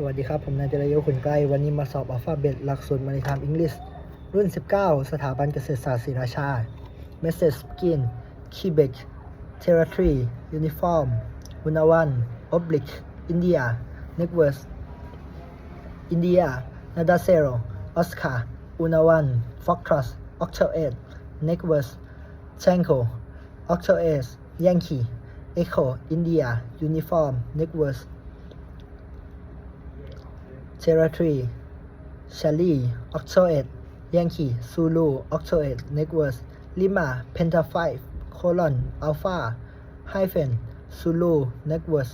สวัสดีครับผมนายจรยุขุนใกล้วันนี้มาสอบอัลฟาเบตหลักสูตรมาริทามอังกฤษรุ่น19สถาบันเกษตรศาสตร์ศรีราชา Message Begin Quebec Territory Uniform Unawan Oblique India Network India Nada Zero Oscar Unawan Foxtrot Octal 8 Network Tango Octal 8 Yankee Echo India Uniform Network Territory Charlie Octal 8 Yankee Zulu Octal 8 Network Lima Penta 5 colon Alpha hyphen Zulu Network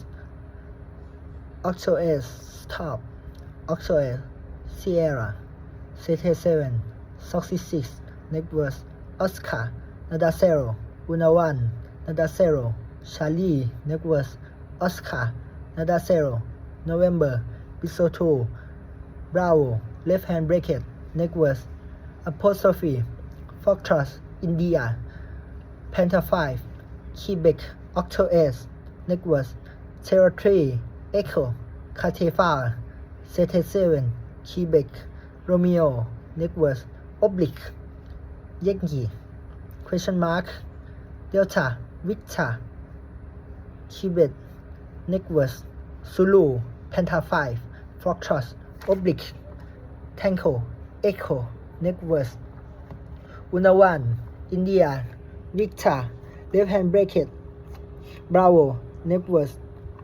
Octal 8 Stop Octal 8 Sierra Zeta 7 Soxy 6 Network Oscar Nada Zero Unawan Nada Zero Charlie Network Oscar Nada Zero November Pixel 2 Bravo left hand bracket Network apostrophe Foxtrot India Penta 5 Quebec Octal 8 Network Territory Echo Catefa Zeta 7 Quebec Romeo Network Oblique Yankee question mark Delta Victor Quebec Network Zulu Penta 5 Foxtrot Oblique Tango Echo Network Unawan India Victor left hand bracket Bravo Network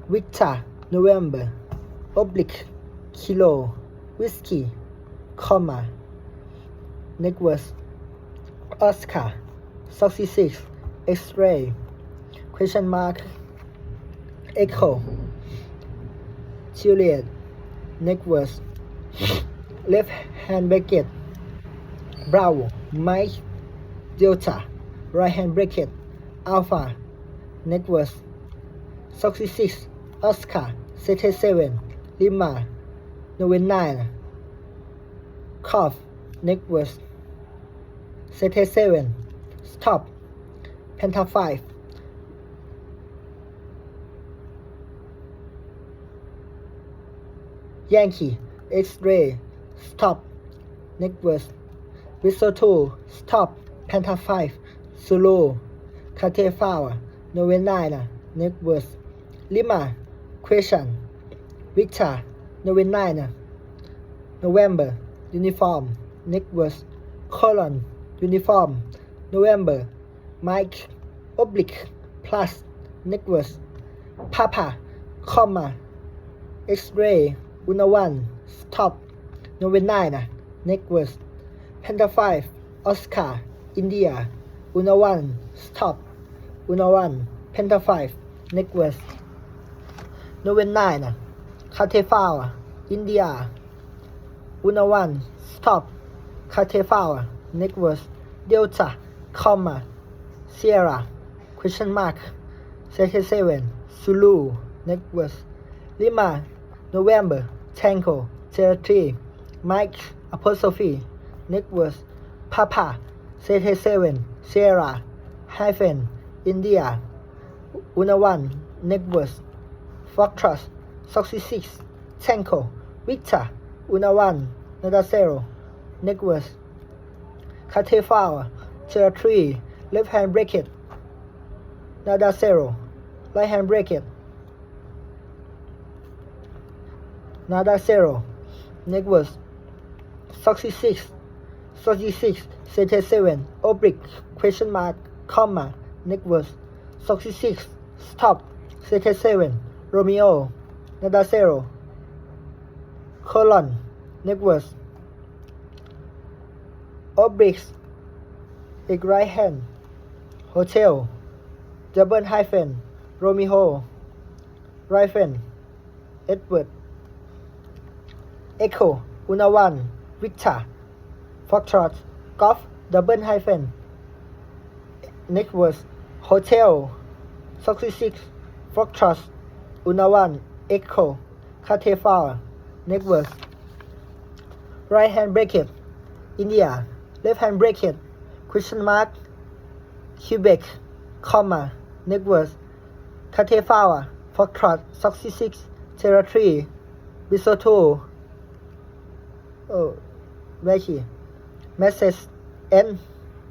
Victor November Oblique Kilo Whiskey comma Network Oscar Soxy 6 X-ray question mark Echo Juliet Network left hand bracket Bravo Mike Delta right hand bracket Alpha Network Soxy 6 Oscar Zeta 7 Lima November 9 Cough Network Zeta 7 Stop Penta 5 Yankee X-ray Stop Network Whistle 2 Stop Penta 5 Zulu Catefa November 9 Network Lima question Victor November 9 November Uniform Network colon Uniform November Mike Oblique plus Network Papa comma X-ray Unawan Stop November 9 Network Penta 5 Oscar India Unawan Stop Unawan Penta 5 Network November 9 Catefa India Unawan Stop Catefa Network Delta comma Sierra question mark Zeta 7 Zulu Network Lima November Tango Territory Mike apostrophe Network Papa Zeta 7 Sierra hyphen India Unawan Network Foxtrot Soxy 6 Tango Victor Unawan Nada Zero Network Catefa Territory left hand bracket Nada Zero right hand bracket Nada Zero Network Soxy 6 Zeta 7 Oblique question mark comma Network Soxy 6 Stop Zeta 7 Romeo Nada Zero colon Network Oblique X right hand Hotel double hyphen Romeo hyphen Edward Echo Unawan Victor Foxtrot Golf double hyphen Network Hotel Soxy 6 Foxtrot Unawan Echo Catefa Network right hand bracket India left hand bracket question mark Quebec comma Network Catefa Foxtrot Soxy 6 Territory Bisoto oh where key message N